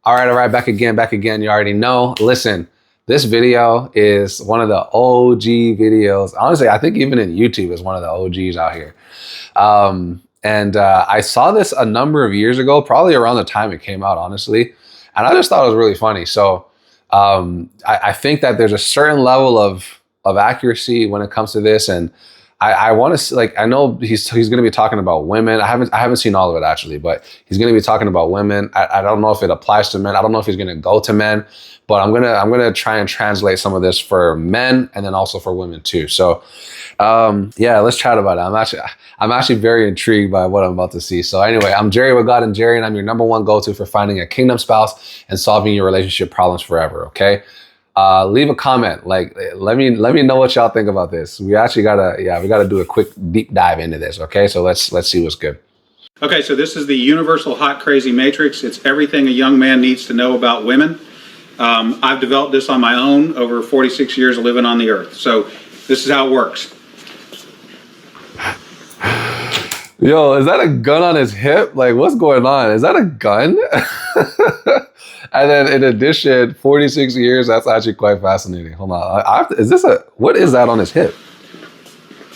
All right, back again. You already know. Listen, this video is one of the OG videos. Honestly, I think even in YouTube is one of the OGs out here. I saw this a number of years ago, probably around the time it came out, honestly. And I just thought it was really funny. So I think that there's a certain level of accuracy when it comes to this. And I want to, like, I know he's going to be talking about women. I haven't seen all of it actually, but he's going to be talking about women. I don't know if it applies to men. I don't know if he's going to go to men, but I'm gonna try and translate some of this for men and then also for women too. So yeah, let's chat about it. I'm actually very intrigued by what I'm about to see. So anyway, I'm Jerry with God and Jerry, and I'm your number one go-to for finding a kingdom spouse and solving your relationship problems forever. Okay. Leave a comment. Like, let me know what y'all think about this. We gotta do a quick deep dive into this. Okay, so let's see what's good. Okay, so this is the Universal Hot Crazy Matrix. It's everything a young man needs to know about women. I've developed this on my own over 46 years of living on the earth. So this is how it works. Yo, is that a gun on his hip? Like, what's going on? Is that a gun? And then in addition, 46 years, that's actually quite fascinating. Hold on. What is that on his hip?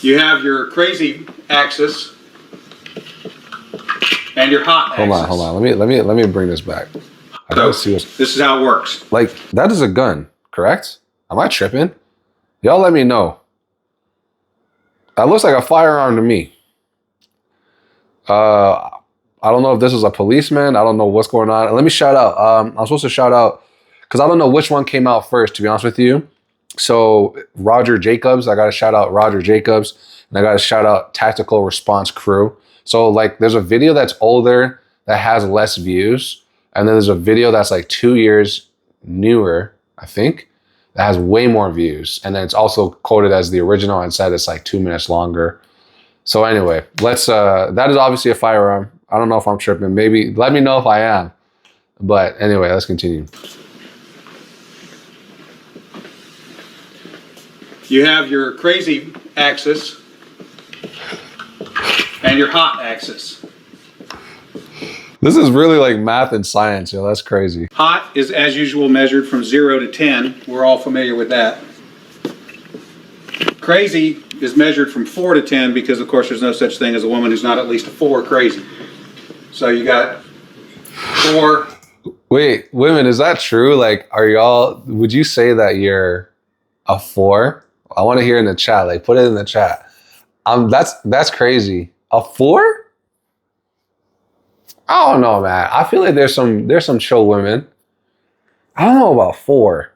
You have your crazy axis and your hot axis. Hold on. Let me bring this back. This is how it works. Like, that is a gun, correct? Am I tripping? Y'all let me know. That looks like a firearm to me. I don't know if this is a policeman. I don't know what's going on. Let me shout out. I'm supposed to shout out because I don't know which one came out first, to be honest with you. So Roger Jacobs, I got to shout out Roger Jacobs, and I got to shout out Tactical Response Crew. So like, there's a video that's older that has less views, and then there's a video that's like 2 years newer, I think, that has way more views, and then it's also quoted as the original and said it's like 2 minutes longer. So anyway, that is obviously a firearm. I don't know if I'm tripping. Maybe let me know if I am. But anyway, let's continue. You have your crazy axis and your hot axis. This is really like math and science, yo. That's crazy. Hot is, as usual, measured from 0 to 10. We're all familiar with that. Crazy is measured from 4 to 10 because, of course, there's no such thing as a woman who's not at least a 4 crazy. So you got 4. Wait, women, is that true? Like, would you say that you're a 4? I want to hear in the chat. Like, put it in the chat. That's crazy. A 4? I don't know, man. I feel like there's some chill women. I don't know about 4.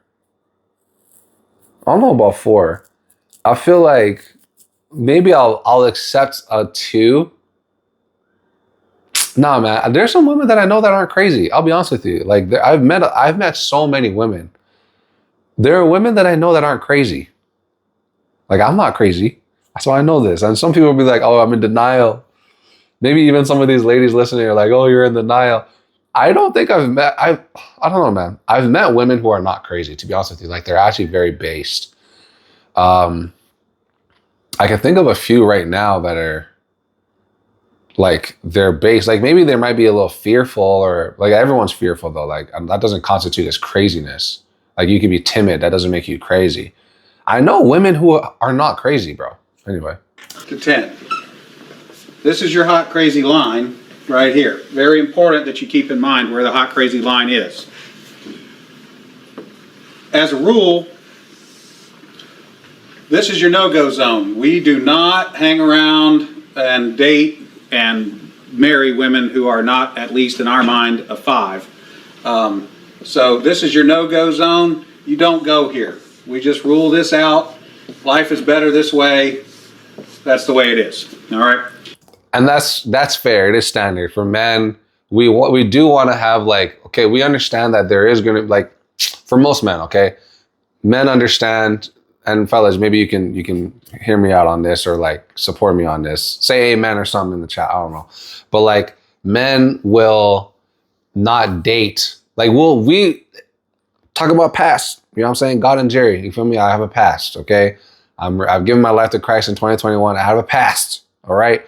I feel like maybe I'll accept a 2. Nah, man. There's some women that I know that aren't crazy. I'll be honest with you. Like, I've met so many women. There are women that I know that aren't crazy. Like, I'm not crazy, so I know this. And some people will be like, "Oh, I'm in denial." Maybe even some of these ladies listening are like, "Oh, you're in denial." I don't think I don't know, man. I've met women who are not crazy, to be honest with you. Like, they're actually very based. I can think of a few right now that are like, they're based. Like, maybe they might be a little fearful, or like, everyone's fearful though. Like, that doesn't constitute as craziness. Like, you can be timid. That doesn't make you crazy. I know women who are not crazy, bro. Anyway. To 10. This is your hot crazy line right here. Very important that you keep in mind where the hot crazy line is. As a rule, this is your no-go zone. We do not hang around and date and marry women who are not, at least in our mind, a 5. So this is your no-go zone. You don't go here. We just rule this out. Life is better this way. That's the way it is. All right. And that's fair. It is standard for men. We do want to have, like, okay, we understand that there is going to, like, for most men, okay, men understand. And fellas, maybe you can hear me out on this, or like support me on this. Say amen or something in the chat. I don't know. But like, men will not date. Like, we talk about past. You know what I'm saying? God and Jerry, you feel me? I have a past, okay? I've given my life to Christ in 2021. I have a past, all right?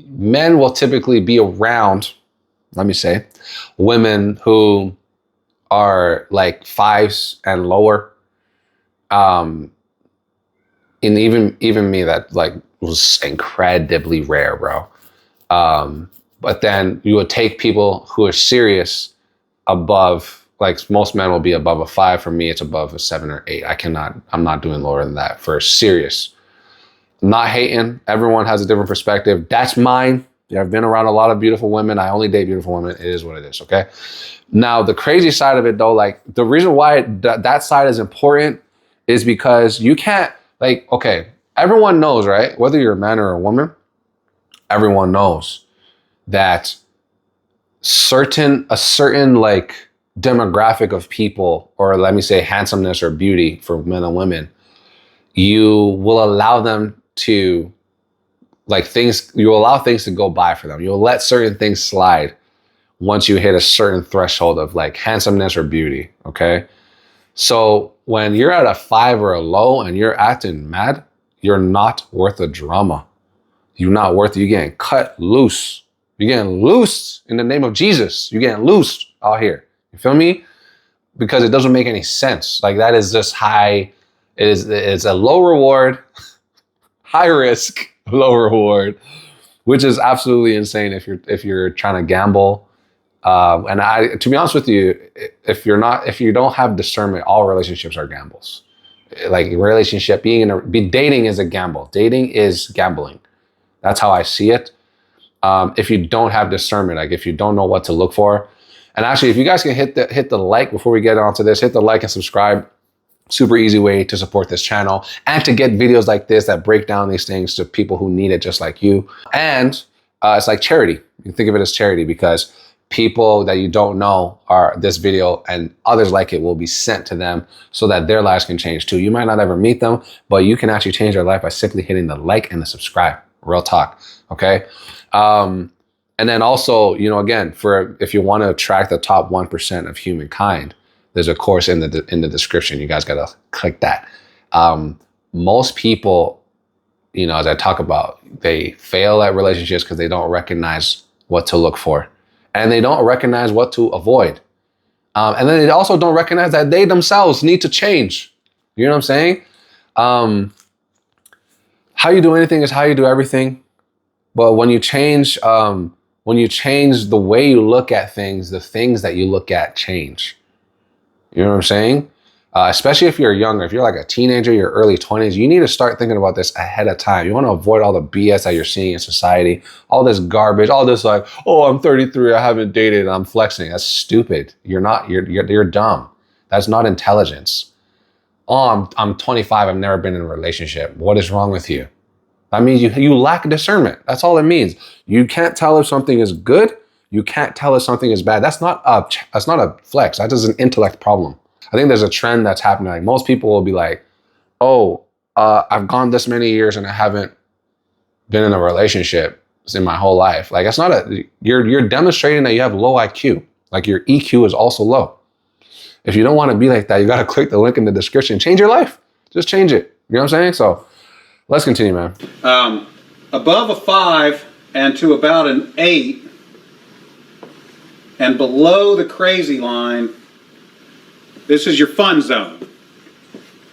Men will typically be around let me say, women who are like fives and lower. And even me, that like was incredibly rare, bro. But then you would take people who are serious above, like most men will be above a 5. For me, it's above a 7 or 8. I'm not doing lower than that for serious. Not hating. Everyone has a different perspective. That's mine. Yeah, I've been around a lot of beautiful women. I only date beautiful women. It is what it is, okay? Now, the crazy side of it, though, like the reason why that side is important is because you can't, like, okay, everyone knows, right? Whether you're a man or a woman, everyone knows that a certain like demographic of people, or let me say handsomeness or beauty for men and women, you will allow them to you allow things to go by for them. You'll let certain things slide once you hit a certain threshold of like handsomeness or beauty. Okay. So when you're at a 5 or a low and you're acting mad, you're not worth a drama. You're not worth it. You're getting cut loose. You're getting loosed in the name of Jesus. You're getting loosed out here. You feel me? Because it doesn't make any sense. Like that is just high. It's a low reward, high risk, low reward, which is absolutely insane if you're trying to gamble. And to be honest with you, if you don't have discernment, all relationships are gambles. Like dating is a gamble. Dating is gambling. That's how I see it. If you don't have discernment, like if you don't know what to look for. And actually, if you guys can hit the like before we get onto this, hit the like and subscribe. Super easy way to support this channel and to get videos like this that break down these things to people who need it just like you. And it's like charity. You think of it as charity because people that you don't know are this video and others like it will be sent to them so that their lives can change too. You might not ever meet them, but you can actually change their life by simply hitting the like and the subscribe. Real talk. Okay. And then also, again, if you want to attract the top 1% of humankind, there's a course in the description. You guys got to click that. Most people, as I talk about, they fail at relationships because they don't recognize what to look for. And they don't recognize what to avoid. And then they also don't recognize that they themselves need to change. You know what I'm saying? How you do anything is how you do everything. But when you change the way you look at things, the things that you look at change. You know what I'm saying? Especially if you're younger, if you're like a teenager, your early 20s, you need to start thinking about this ahead of time. You want to avoid all the BS that you're seeing in society, all this garbage, all this like, oh, I'm 33, I haven't dated, and I'm flexing. That's stupid. You're dumb. That's not intelligence. Oh, I'm 25, I've never been in a relationship. What is wrong with you? That means you lack discernment. That's all it means. You can't tell if something is good. You can't tell if something is bad. That's not a flex. That is an intellect problem. I think there's a trend that's happening. Like most people will be like, oh, I've gone this many years and I haven't been in a relationship in my whole life. Like you're demonstrating that you have low IQ. Like your EQ is also low. If you don't want to be like that, you got to click the link in the description. Change your life. Just change it. You know what I'm saying? So let's continue, man. Above a 5 and to about an 8 and below the crazy line, this is your fun zone.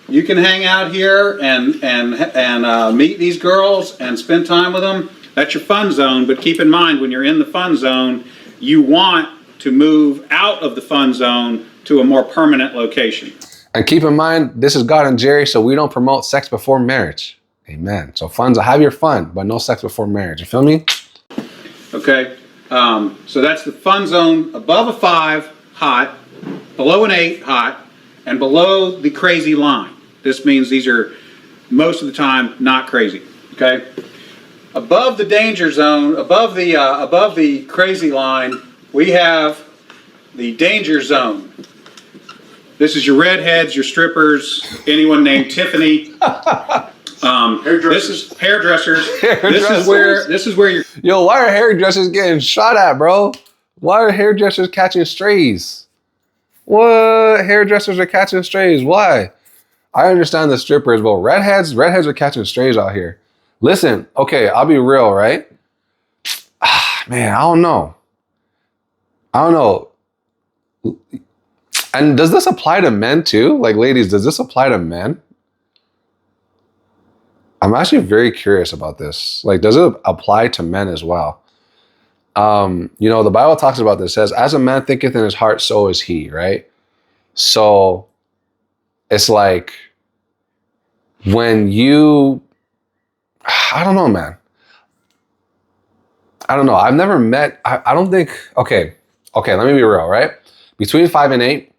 You can hang out here and meet these girls and spend time with them. That's your fun zone. But keep in mind, when you're in the fun zone, you want to move out of the fun zone to a more permanent location. And keep in mind, this is God and Jerry, so we don't promote sex before marriage. Amen. So have your fun, but no sex before marriage. You feel me? Okay. So that's the fun zone. Above a 5, hot. Below an 8, hot. And below the crazy line. This means these are, most of the time, not crazy. Okay? Above the danger zone, above the crazy line, we have the danger zone. This is your redheads, your strippers, anyone named Tiffany. This is hairdressers. This is where you're. Yo, why are hairdressers getting shot at, bro? Why are hairdressers catching strays? What? Hairdressers are catching strays. Why? I understand the strippers, but redheads are catching strays out here. Listen, okay, I'll be real, right? Man, I don't know. I don't know. And does this apply to men too? Like, ladies, does this apply to men? I'm actually very curious about this. Like, does it apply to men as well? The Bible talks about this, says, as a man thinketh in his heart, so is he, right? So it's like when I don't know, man. I don't know. I've never met, I don't think, okay, let me be real, right? Between 5 and 8,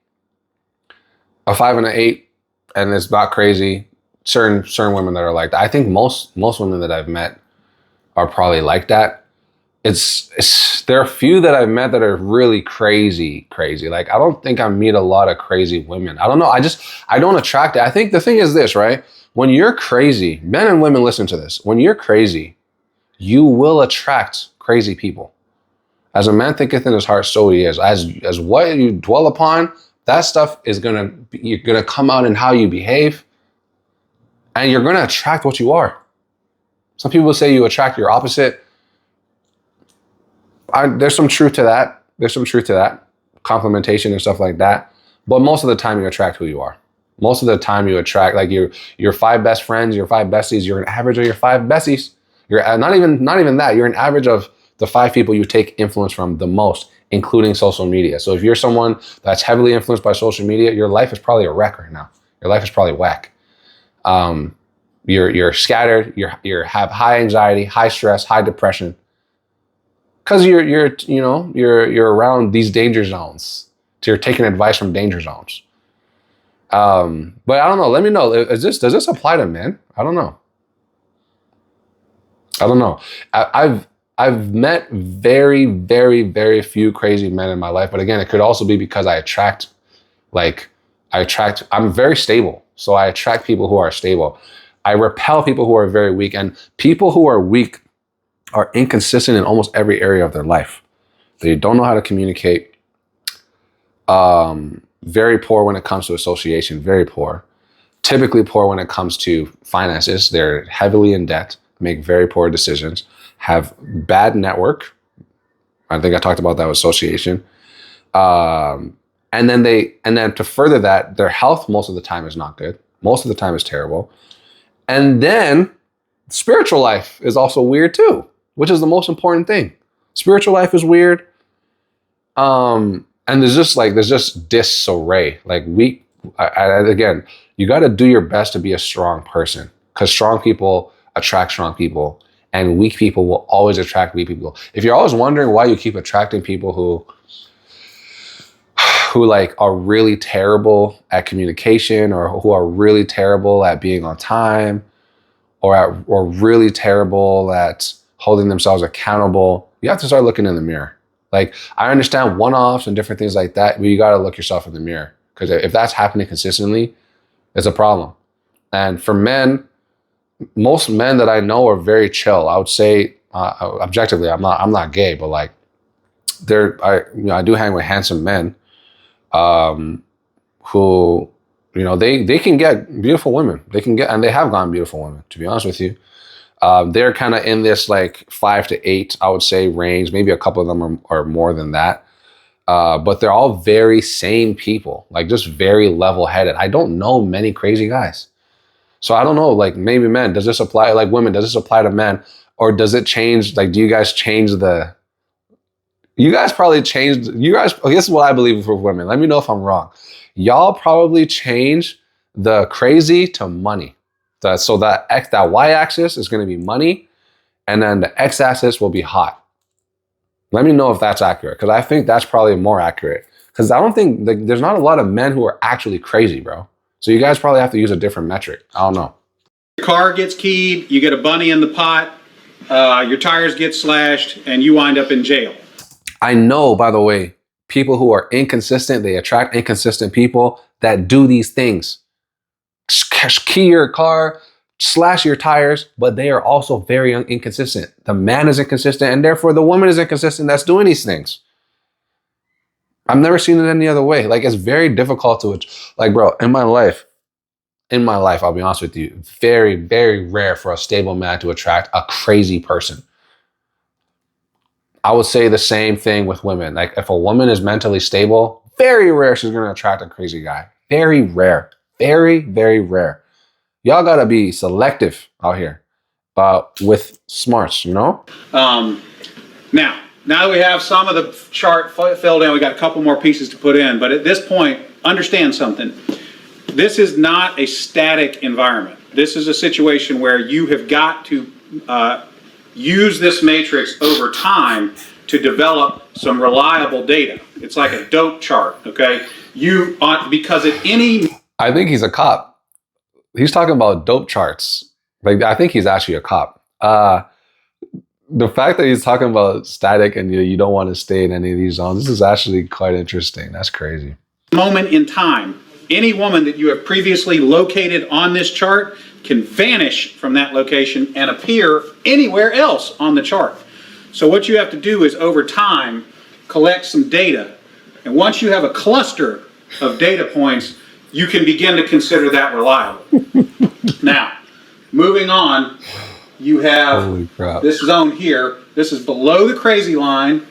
a 5 and an 8, and it's not crazy. Certain women that are like that. I think most women that I've met are probably like that. There are a few that I've met that are really crazy. Like, I don't think I meet a lot of crazy women. I don't know. I don't attract it. I think the thing is this, right? When you're crazy, men and women listen to this. When you're crazy, you will attract crazy people. As a man thinketh in his heart, so he is. As what you dwell upon, that stuff is you're gonna come out in how you behave, and you're gonna attract what you are. Some people say you attract your opposite. There's some truth to that. Complementation and stuff like that. But most of the time, you attract who you are. Most of the time, you attract like your 5 best friends, your 5 besties. You're an average of your 5 besties. You're not even that. You're an average of the 5 people you take influence from the most, including social media. So if you're someone that's heavily influenced by social media, your life is probably a wreck right now. Your life is probably whack. You're scattered. You have high anxiety, high stress, high depression, because you're around these danger zones. So you're taking advice from danger zones. But I don't know. Let me know. Does this apply to men? I don't know. I've met very, very, very few crazy men in my life. But again, it could also be because I'm very stable. So I attract people who are stable. I repel people who are very weak, and people who are weak are inconsistent in almost every area of their life. They don't know how to communicate. Very poor when it comes to association, very poor. Typically poor when it comes to finances. They're heavily in debt, make very poor decisions, have bad network. I think I talked about that with association. And then to further that, their health most of the time is not good. Most of the time is terrible. And then spiritual life is also weird too, which is the most important thing. Spiritual life is weird. And there's just disarray. Like again, you got to do your best to be a strong person, because strong people attract strong people, and weak people will always attract weak people. If you're always wondering why you keep attracting people who like are really terrible at communication, or who are really terrible at being on time, or really terrible at holding themselves accountable, you have to start looking in the mirror. Like, I understand one-offs and different things like that, but you got to look yourself in the mirror, because if that's happening consistently, it's a problem. And for men, most men that I know are very chill. I would say, objectively, I'm not gay, but like, I do hang with handsome men, who, they can get beautiful women. And they have gotten beautiful women, to be honest with you. They're kind of in this like 5 to 8, I would say, range. Maybe a couple of them are more than that. But they're all very sane people, like just very level-headed. I don't know many crazy guys. So I don't know, like, maybe men, does this apply, like women, does this apply to men? Or does it change, like, you guys, this is what I believe for women. Let me know if I'm wrong. Y'all probably change the crazy to money. So that y-axis is going to be money, and then the x-axis will be hot. Let me know if that's accurate, because I think that's probably more accurate. Because I don't think, like, there's not a lot of men who are actually crazy, bro. So you guys probably have to use a different metric. I don't know. Your car gets keyed, you get a bunny in the pot, your tires get slashed, and you wind up in jail. I know, by the way, people who are inconsistent, they attract inconsistent people that do these things. Key your car, slash your tires, but they are also very inconsistent. The man is inconsistent, and therefore the woman is inconsistent that's doing these things. I've never seen it any other way. Like, it's very difficult to, like, bro, in my life, I'll be honest with you, very, very rare for a stable man to attract a crazy person. I would say the same thing with women. Like if a woman is mentally stable, very rare she's going to attract a crazy guy. Very rare. Very, very rare. Y'all got to be selective out here with smarts, you know? Now that we have some of the chart filled in, we got a couple more pieces to put in. But at this point, understand something. This is not a static environment. This is a situation where you have got to use this matrix over time to develop some reliable data. It's like a dope chart, okay? Because at any... I think he's a cop. He's talking about dope charts. Like, I think he's actually a cop. The fact that he's talking about static and you don't want to stay in any of these zones, this is actually quite interesting. That's crazy. Moment in time, any woman that you have previously located on this chart can vanish from that location and appear anywhere else on the chart. So what you have to do is over time collect some data. And once you have a cluster of data points, you can begin to consider that reliable. Now, moving on, you have this zone here. This is below the crazy line,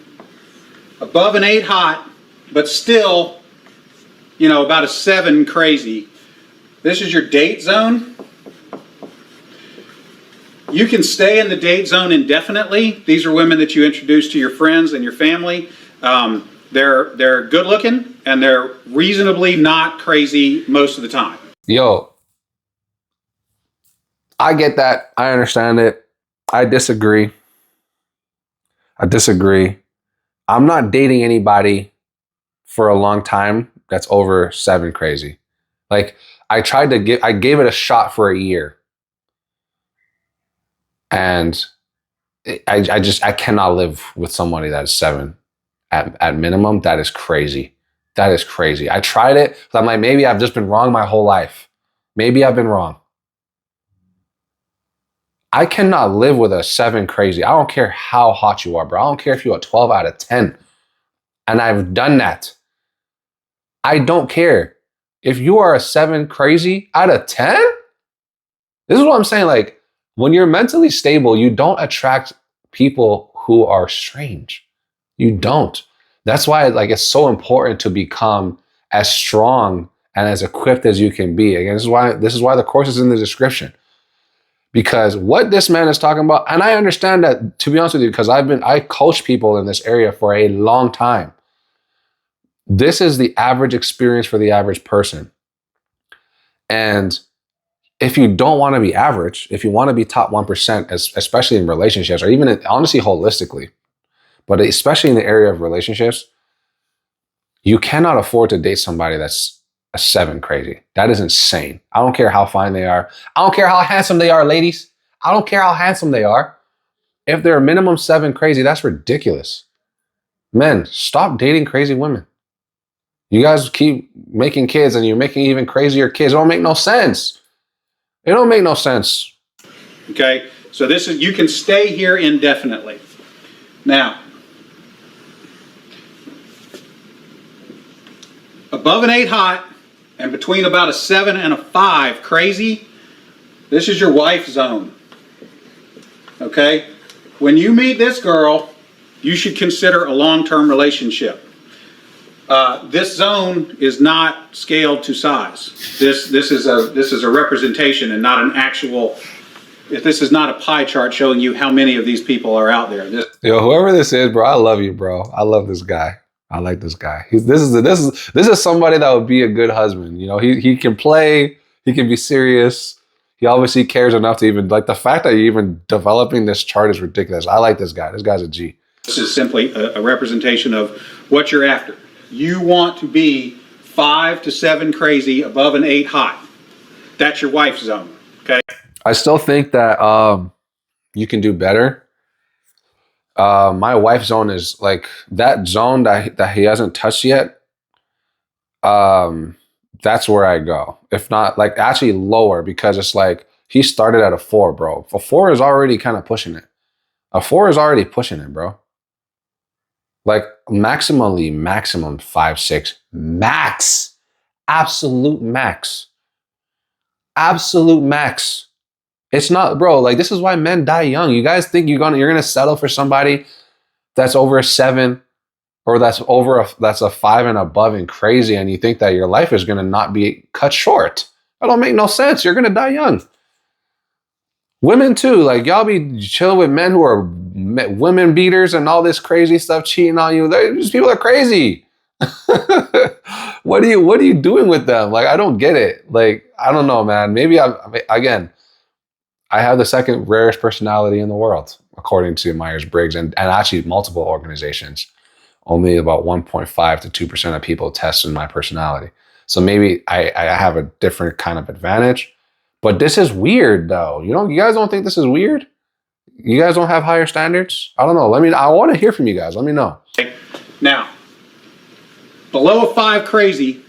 above an 8 hot, but still, about a 7 crazy. This is your date zone. You can stay in the date zone indefinitely. These are women that you introduce to your friends and your family. They're good looking and they're reasonably not crazy most of the time. Yo, I get that. I understand it. I disagree. I'm not dating anybody for a long time that's over 7 crazy. Like I gave it a shot for a year. And I cannot live with somebody that is 7 at minimum. That is crazy. That is crazy. I tried it. I'm like, maybe I've just been wrong my whole life. Maybe I've been wrong. I cannot live with a 7 crazy. I don't care how hot you are, bro. I don't care if you're a 12 out of 10. And I've done that. I don't care. If you are a 7 crazy out of 10, this is what I'm saying. Like, when you're mentally stable, you don't attract people who are strange. You don't. That's why it's so important to become as strong and as equipped as you can be. Again, this is why the course is in the description. Because what this man is talking about, and I understand that, to be honest with you, because I coach people in this area for a long time. This is the average experience for the average person. And if you don't want to be average, if you want to be top 1%, especially in relationships, or even honestly holistically, but especially in the area of relationships, you cannot afford to date somebody that's a 7 crazy. That is insane. I don't care how fine they are. I don't care how handsome they are, ladies. I don't care how handsome they are. If they're a minimum 7 crazy, that's ridiculous. Men, stop dating crazy women. You guys keep making kids and you're making even crazier kids. It don't make no sense. It don't make no sense. Okay, so you can stay here indefinitely. Now, above an 8 hot and between about a 7 and a 5 crazy, this is your wife zone. Okay, when you meet this girl, you should consider a long-term relationship. This zone is not scaled to size. This is a representation and not an actual. This is not a pie chart showing you how many of these people are out there. Yo, whoever this is, bro, I love you, bro. I love this guy. I like this guy. This is somebody that would be a good husband. He can play. He can be serious. He obviously cares enough to even the fact that you're even developing this chart is ridiculous. I like this guy. This guy's a G. This is simply a representation of what you're after. You want to be 5 to 7 crazy above an 8 hot. That's your wife zone. Okay. I still think that you can do better. My wife zone is like that zone that he hasn't touched yet. That's where I go. If not, actually lower, because it's like he started at a 4, bro. A 4 is already kind of pushing it. A 4 is already pushing it, bro. Maximum 5, 6, max, absolute max. It's not, bro. This is why men die young. You guys think you're gonna settle for somebody that's over a 7, or that's a 5 and above and crazy, and you think that your life is going to not be cut short. That don't make no sense. You're going to die young. Women too, like y'all be chilling with men who are women beaters and all this crazy stuff, cheating on you. These people are crazy. What are you doing with them? Like, I don't get it. Like, I don't know, man. Maybe I have the second rarest personality in the world, according to Myers-Briggs, and actually multiple organizations. Only about 1.5 to 2% of people tested my personality. So maybe I have a different kind of advantage. But this is weird, though. You guys don't think this is weird? You guys don't have higher standards? I don't know. I want to hear from you guys. Let me know. Now, below a 5 crazy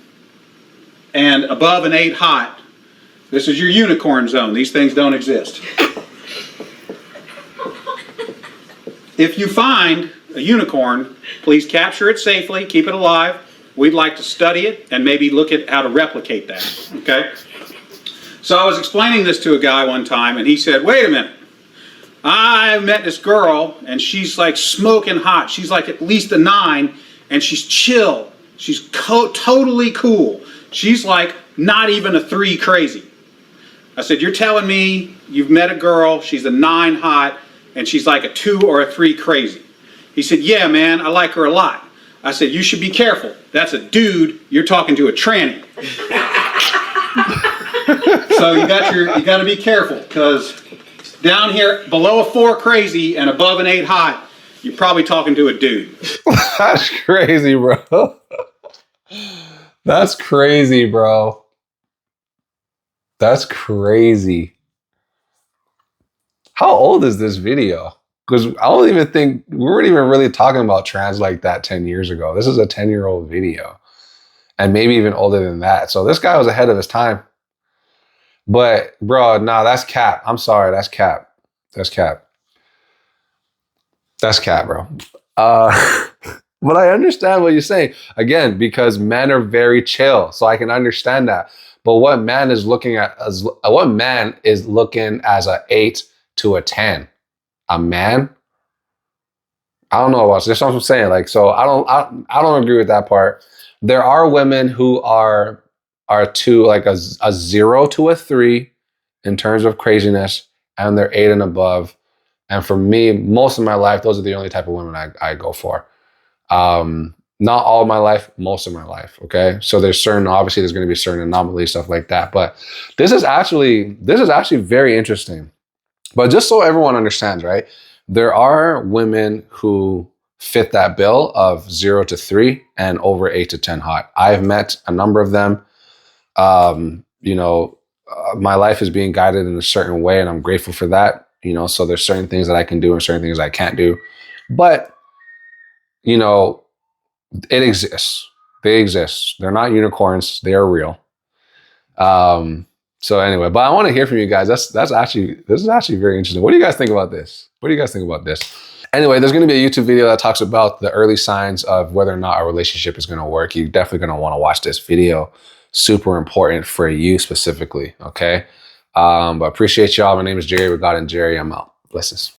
and above an 8 hot, this is your unicorn zone. These things don't exist. If you find a unicorn, please capture it safely, keep it alive. We'd like to study it and maybe look at how to replicate that, okay? So I was explaining this to a guy one time, and he said, wait a minute. I met this girl, and she's like smoking hot. She's like at least a 9, and she's chill. She's totally cool. She's like not even a 3 crazy. I said, you're telling me you've met a girl, she's a 9 hot, and she's like a 2 or a 3 crazy? He said, yeah, man, I like her a lot. I said, you should be careful. That's a dude. You're talking to a tranny. So you got to be careful, because down here below a 4 crazy and above an 8 hot, you're probably talking to a dude. That's crazy, bro. That's crazy, bro. That's crazy. How old is this video? Because I don't even think we weren't even really talking about trans like that 10 years ago. This is a 10-year-old video, and maybe even older than that. So this guy was ahead of his time. But bro, nah, that's cap. I'm sorry, that's cap. That's cap. That's cap, bro. But I understand what you're saying. Again, because men are very chill, so I can understand that. But what man is looking as a 8 to a 10? A man? I don't know about this. That's what I'm saying. Like, so I don't agree with that part. There are women who are to like a 0 to a 3 in terms of craziness, and they're 8 and above. And for me, most of my life, those are the only type of women I go for. Not all of my life, most of my life. Okay. So obviously there's going to be certain anomalies, stuff like that. But this is actually very interesting. But just so everyone understands, right? There are women who fit that bill of 0 to 3 and over 8 to 10 hot. I've met a number of them. My life is being guided in a certain way, and I'm grateful for that. So there's certain things that I can do and certain things I can't do. But, it exists. They exist. They're not unicorns. They are real. So anyway, but I want to hear from you guys. This is actually very interesting. What do you guys think about this? Anyway, there's going to be a YouTube video that talks about the early signs of whether or not a relationship is going to work. You're definitely going to want to watch this video. Super important for you specifically. Okay. But appreciate y'all. My name is Jerry with God and Jerry. I'm out. Blessings.